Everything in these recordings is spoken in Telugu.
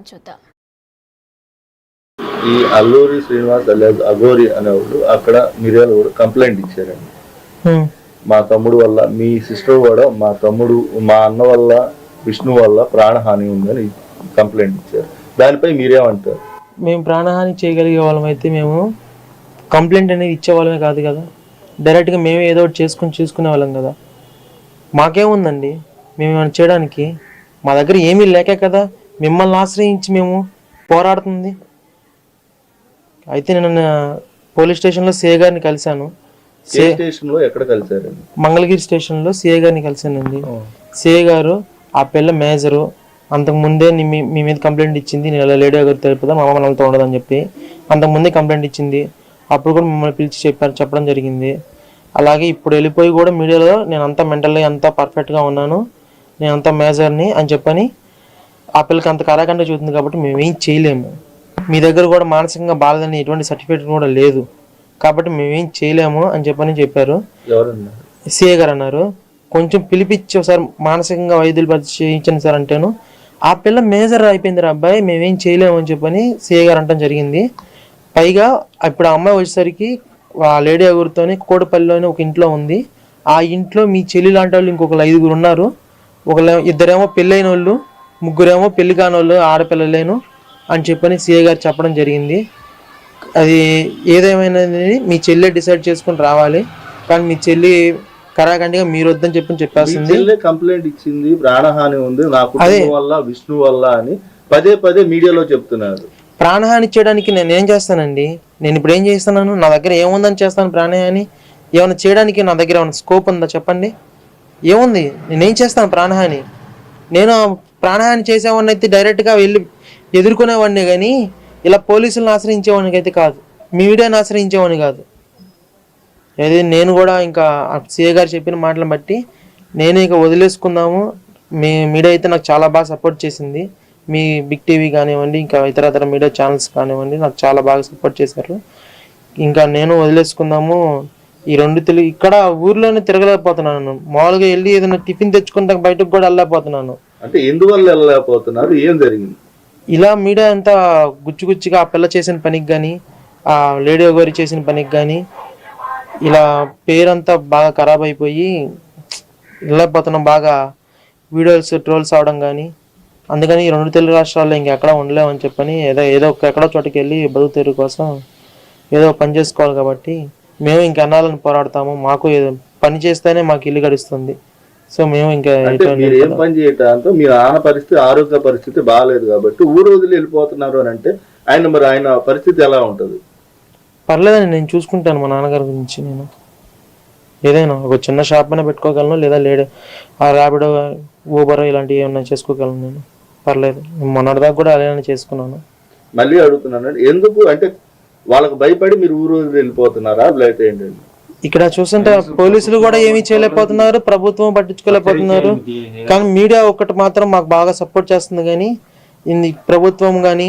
చూద్దాం. ఈ అల్లూరి శ్రీనివాస్ అలియాస్ అఘోరి అనేవాడు అక్కడ మిర్యాల కూడా కంప్లైంట్ ఇచ్చారండి. మా తమ్ముడు వల్ల, మీ సిస్టర్ కూడా మా తమ్ముడు, మా అన్న వల్ల, విష్ణు వల్ల ప్రాణహాని ఉందని కంప్లైంట్ ఇచ్చారు. దానిపై మీరేమంటారు? మేము ప్రాణహాని చేయగలిగే వాళ్ళం అయితే మేము కంప్లైంట్ అనేది ఇచ్చేవాళ్ళమే కాదు కదా, డైరెక్ట్గా మేమే ఏదో ఒకటి చూసుకునే వాళ్ళం కదా. మాకేముందండి మేము ఏమైనా చేయడానికి? మా దగ్గర ఏమీ లేకే కదా మిమ్మల్ని ఆశ్రయించి మేము పోరాడుతుంది. అయితే నేను పోలీస్ స్టేషన్లో సిఐ గారిని కలిశాను. ఎక్కడ కలిసారు? మంగళగిరి స్టేషన్లో సిఐ గారిని కలిశానండి. సిఐ గారు ఆ పిల్ల మేజరు అంతకుముందే మీ మీద కంప్లైంట్ ఇచ్చింది, నేను ఇలా లేడీ గారు తెలుపుదా మా అమ్మ వాళ్ళతో ఉండదని చెప్పి అంతకుముందే కంప్లైంట్ ఇచ్చింది. అప్పుడు కూడా మిమ్మల్ని పిలిచి చెప్పడం జరిగింది. అలాగే ఇప్పుడు వెళ్ళిపోయి కూడా మీడియాలో నేను అంతా మెంటల్లీ అంతా పర్ఫెక్ట్గా ఉన్నాను, నేను అంతా మేజర్ని అని చెప్పని ఆ పిల్లకి అంత కరాఖండ చూస్తుంది. కాబట్టి మేమేం చేయలేము. మీ దగ్గర కూడా మానసికంగా బాధని ఎటువంటి సర్టిఫికేట్ కూడా లేదు కాబట్టి మేమేం చేయలేము అని చెప్పారు. సిఏ గారు అన్నారు. కొంచెం పిలిపించి ఒకసారి మానసికంగా వైద్యులు చేయించండి సార్ అంటేను ఆ పిల్ల మేజర్ అయిపోయింది రా అబ్బాయి, మేమేం చేయలేము అని చెప్పని సిఏ గారు అంటాం జరిగింది. పైగా ఇప్పుడు ఆ అమ్మాయి వచ్చేసరికి ఆ లేడీ అగురితోని కోటపల్లిలోని ఒక ఇంట్లో ఉంది. ఆ ఇంట్లో మీ చెల్లి లాంటి వాళ్ళు ఇంకొక 5 ఉన్నారు. ఇద్దరేమో పెళ్ళైన వాళ్ళు, ముగ్గురేమో పెళ్లి కాని వాళ్ళు, ఆడపిల్లలేను అని చెప్పని సిఏ గారు చెప్పడం జరిగింది. అది ఏదేమైనా మీ చెల్లె డిసైడ్ చేసుకుని రావాలి, కానీ మీ చెల్లి కరాఖండిగా మీరు వద్దని చెప్పేస్తుంది. కంప్లైంట్ ఇచ్చింది, ప్రాణహాని ఉంది నా కుటుంబం వల్ల, విష్ణు వల్ల అని పదే మీడియాలో చెప్తున్నారు. ప్రాణహాని చేయడానికి నేనేం చేస్తానండి? నేను ఇప్పుడు ఏం చేస్తున్నాను? నా దగ్గర ఏముందని చేస్తాను ప్రాణహాని? ఏమైనా చేయడానికి నా దగ్గర ఏమైనా స్కోప్ ఉందా చెప్పండి? ఏముంది? నేనేం చేస్తాను ప్రాణహాని? నేను ప్రాణహాని చేసేవాడిని అయితే డైరెక్ట్గా వెళ్ళి ఎదుర్కొనేవాడిని, కానీ ఇలా పోలీసులను ఆశ్రయించేవాడికి అయితే కాదు, మీడియాని ఆశ్రయించేవాడిని కాదు. ఏది నేను కూడా ఇంకా సిఏ గారు చెప్పిన మాటలను బట్టి నేను ఇక వదిలేసుకుందాము. మీడియా అయితే నాకు చాలా బాగా సపోర్ట్ చేసింది. మీ బిగ్ టీవీ కానివ్వండి, ఇంకా ఇతర మీడియా ఛానల్స్ కానివ్వండి, నాకు చాలా బాగా సపోర్ట్ చేశారు. ఇంకా నేను వదిలేసుకుందాము. ఈ 2 తెలుగు ఇక్కడ ఊర్లోనే తిరగలేకపోతున్నాను. మామూలుగా వెళ్ళి ఏదైనా టిఫిన్ తెచ్చుకుంటా బయటకు కూడా వెళ్ళలేకపోతున్నాను. అంటే ఎందువల్ల వెళ్ళలేకపోతున్నారు? ఏం జరిగింది? ఇలా మీడియా అంతా గుచ్చిగా ఆ పిల్ల చేసిన పనికి కానీ, ఆ లేడీ గారి చేసిన పనికి కానీ ఇలా పేరంతా బాగా ఖరాబ్ అయిపోయి వెళ్ళలేకపోతున్నాం. బాగా వీడియోస్ ట్రోల్స్ అవడం కానీ, అందుకని ఈ 2 తెలుగు రాష్ట్రాల్లో ఇంకెక్కడ ఉండలేమని చెప్పని ఏదో ఎక్కడో చోటుకి వెళ్ళి బతుకు తెరువు కోసం ఏదో పని చేసుకోవాలి. కాబట్టి మేము ఇంకెన్నాళ్ళని పోరాడతాము. మాకు పని చేస్తేనే మాకు ఇల్లు గడుస్తుంది. సో మేము ఇంకా ఏం పని చేయటంతో మీ నాన్న పరిస్థితి, ఆరోగ్య పరిస్థితి బాగాలేదు కాబట్టి ఊరు వదిలి వెళ్ళిపోతున్నారు అని అంటే ఆయన పరిస్థితి ఎలా ఉంటుంది? పర్లేదండి, నేను చూసుకుంటాను మా నాన్నగారి గురించి. నేను ఏదైనా ఒక చిన్న షాప్ అయినా పెట్టుకోగలను, లేదా ఆ ర్యాపిడో, ఊబర్ ఇలాంటివి ఏమన్నా చేసుకోగలను. నేను పర్లేదు. మొన్నటిదాకా కూడా అలానే చేసుకున్నాను. మళ్ళీ అడుగుతున్నాను, ఎందుకు అంటే వాళ్ళకి భయపడి మీరు ఊరు వదిలి వెళ్ళిపోతున్నారా లేకపోతే ఏంటండి? ఇక్కడ చూస్తుంటే పోలీసులు కూడా ఏమీ చేయలేకపోతున్నారు, ప్రభుత్వం పట్టించుకోలేకపోతున్నారు. కానీ మీడియా ఒక్కటి మాత్రం మాకు బాగా సపోర్ట్ చేస్తుంది. కానీ ప్రభుత్వం కానీ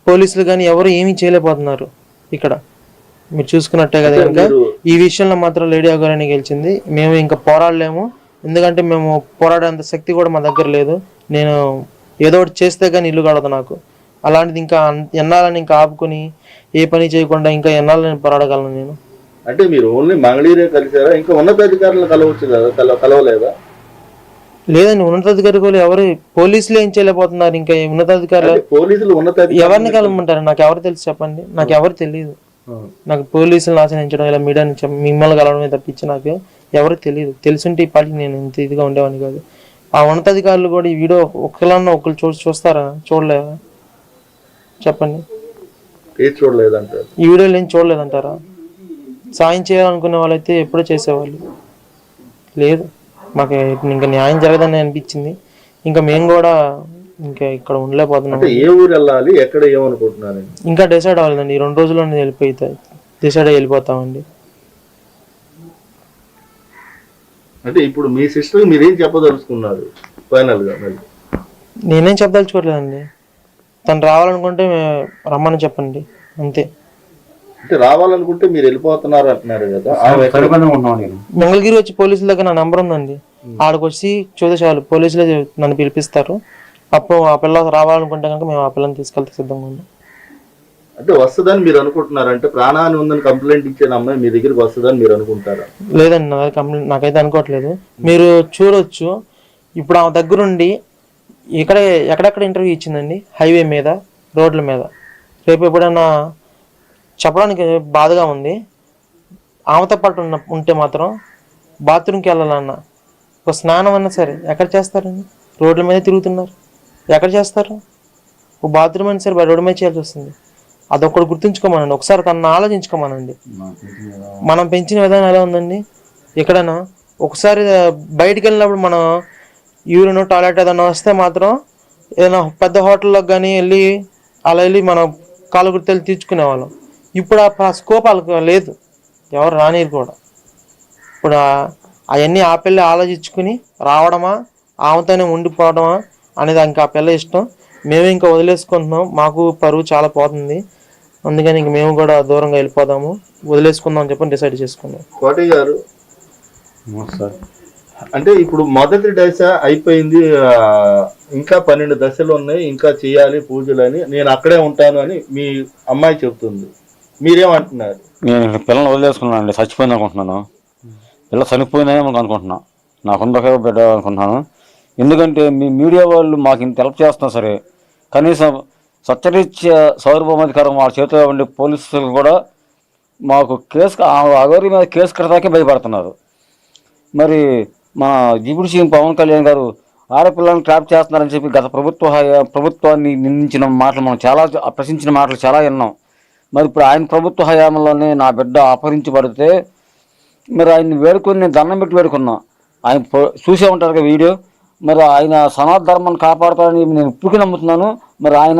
పోలీసులు కానీ ఎవరు ఏమీ చేయలేకపోతున్నారు. ఇక్కడ మీరు చూసుకున్నట్టే కదా. ఇంకా ఈ విషయంలో మాత్రం లేడీ అఘోరి గెలిచింది. మేము ఇంకా పోరాడలేము, ఎందుకంటే మేము పోరాడేంత శక్తి కూడా మా దగ్గర లేదు. నేను ఏదో ఒకటి చేస్తే కానీ ఇల్లు గడదు నాకు. అలాంటిది ఇంకా ఎన్నాళ్ళని ఇంకా ఆపుకొని ఏ పని చేయకుండా ఇంకా ఎన్నాళ్ళని పోరాడగలను నేను? అంటే మీరు ఓన్లీ మంగళగిరే కలిసారా? ఇంకా ఉన్నతాధికారులు కలవచ్చు కదా, కలవలేదా? లేదండి, ఉన్నతాధికారులు ఎవరు, పోలీసులు ఏం చేయలేకపోతున్నారు. ఇంకా ఉన్నతాధికారులు ఎవరిని కలవమంటారు? నాకు ఎవరు తెలుసు చెప్పండి? నాకు ఎవరు తెలియదు. నాకు పోలీసులను ఆశ్రయించడం, ఇలా మీడియాని మిమ్మల్ని కలవడమే తప్పించి నాకు ఎవరు తెలియదు. తెలుసుంటే ఈ పాటికి నేను ఇంత ఇదిగా ఉండేవాడిని కాదు. ఆ ఉన్నతాధికారులు కూడా ఈ వీడియో ఒకరు చూస్తారా? చూడలేదా చెప్పండి? చూడలేదంటారు. ఈ వీడియోలు ఏం చూడలేదంటారా? సాయం చేయాలనుకునే వాళ్ళైతే ఎప్పుడో చేసేవాళ్ళు. లేదు, మాకు ఇంకా న్యాయం జరగదని అనిపించింది. ఇంకా మేము కూడా ఇంకా ఇక్కడ ఉండలేకపోతున్నాం. ఏ ఊరు వెళ్ళాలి, ఎక్కడ ఏమనుకుంటున్నారు? ఇంకా డిసైడ్ అవ్వలేదండి. ఈ 2 రోజుల్లోనే డిసైడ్ వెళ్ళిపోతామండి. అంటే ఇప్పుడు మీ సిస్టర్ మీరేం చెప్పదలుచుకున్నారు ఫైనల్ గా? నేనేం చెప్పదలుచుకోవట్లేదండి. తను రావాలనుకుంటే రమ్మని చెప్పండి, అంతే. అంటే రావాలనుకుంటే మీరు వెళ్ళిపోతున్నారు అంటున్నారు కదా. మంగళగిరి వచ్చి పోలీసుల దగ్గర నా నెంబర్ ఉందండి. ఆడికి వచ్చి చూసేవాళ్ళు పోలీసులే నన్ను పిలిపిస్తారు. అప్పుడు ఆ పిల్ల రావాలనుకుంటే కనుక మేము ఆ పిల్లని తీసుకెళ్తే సిద్ధంగా ఉన్నాం. అంటే వస్తుందని మీరు అనుకుంటున్నారు? అంటే ప్రాణహాని ఉందని కంప్లైంట్ ఇచ్చిన అమ్మాయి మీ దగ్గరికి వస్తుందని మీరు అనుకుంటారా? లేదండి, నా కంప్లైంట్ నాకైతే అనుకోవట్లేదు. మీరు చూడొచ్చు, ఇప్పుడు ఆమె దగ్గరుండి ఇక్కడే ఎక్కడెక్కడ ఇంటర్వ్యూ ఇచ్చిందండి, హైవే మీద, రోడ్ల మీద. రేపు ఎప్పుడైనా చెప్పడానికి బాధగా ఉంది. ఆమెతో పాటు ఉంటే మాత్రం బాత్రూమ్కి వెళ్ళాలన్నా, ఒక స్నానం అన్నా సరే ఎక్కడ చేస్తారండి? రోడ్ల మీద తిరుగుతున్నారు, ఎక్కడ చేస్తారు? ఒక బాత్రూమ్ అయినా సరే రోడ్డు మీద చేయాల్సి వస్తుంది. అదొకటి గుర్తుంచుకోమనండి, ఒకసారి తనను ఆలోచించుకోమనండి. మనం పెంచిన విధానం ఎలా ఉందండి? ఎక్కడైనా ఒకసారి బయటికి వెళ్ళినప్పుడు మనం యూరిన్ టాయిలెట్ ఏదైనా వస్తే మాత్రం ఏదైనా పెద్ద హోటల్లోకి కానీ వెళ్ళి అలా వెళ్ళి మనం కాలు గుర్తెళ్ళి తీర్చుకునేవాళ్ళం. ఇప్పుడు ఆ స్కోప్ వాళ్ళకి లేదు, ఎవరు రానిరు కూడా. ఇప్పుడు అవన్నీ ఆ పిల్ల ఆలోచించుకుని రావడమా, ఆమెతోనే ఉండిపోవడమా అనేది ఇంకా ఆ పిల్ల ఇష్టం. మేము ఇంకా వదిలేసుకుంటున్నాం, మాకు పరువు చాలా పోతుంది. అందుకని ఇంక మేము కూడా దూరంగా వెళ్ళిపోదాము, వదిలేసుకుందాం అని చెప్పి డిసైడ్ చేసుకున్నాం. కోటయ్య గారు, అంటే ఇప్పుడు మొదటి దశ అయిపోయింది, ఇంకా 12 దశలు ఉన్నాయి, ఇంకా చేయాలి పూజలు అని, నేను అక్కడే ఉంటాను అని మీ అమ్మాయి చెప్తుంది. మీరేమంటున్నారు? నేను పిల్లల్ని వదిలేసుకున్నాను అండి, చచ్చిపోయింది అనుకుంటున్నాను. పిల్ల చనిపోయిందని అనుకుంటున్నాను, నాకుందొక బిడ్డ అనుకుంటున్నాను. ఎందుకంటే మీ మీడియా వాళ్ళు మాకు ఇంత హెల్ప్ చేస్తున్నా సరే, కనీసం సత్యరీత్యా సార్వభౌమాధికారం వాళ్ళ చేతిలో ఉండే పోలీసులు కూడా మాకు అగౌరి మీద కేసు కడతాకే భయపడుతున్నారు. మరి మన డిప్యూటీ సీఎం పవన్ కళ్యాణ్ గారు ఆడపిల్లలను ట్రాప్ చేస్తున్నారని చెప్పి గత ప్రభుత్వాన్ని నిందించిన మాటలు మనం చాలా ప్రశ్నించిన మాటలు చాలా విన్నాం. మరి ఇప్పుడు ఆయన ప్రభుత్వ హయాంలోనే నా బిడ్డ అపహరించబడితే మరి ఆయన్ని వేడుకొని నేను దండం పెట్టి వేడుకున్నా. ఆయన చూసే ఉంటారు కదా వీడియో. మరి ఆయన సనాతన ధర్మాన్ని కాపాడుతారని నేను ఇప్పటికీ నమ్ముతున్నాను. మరి ఆయన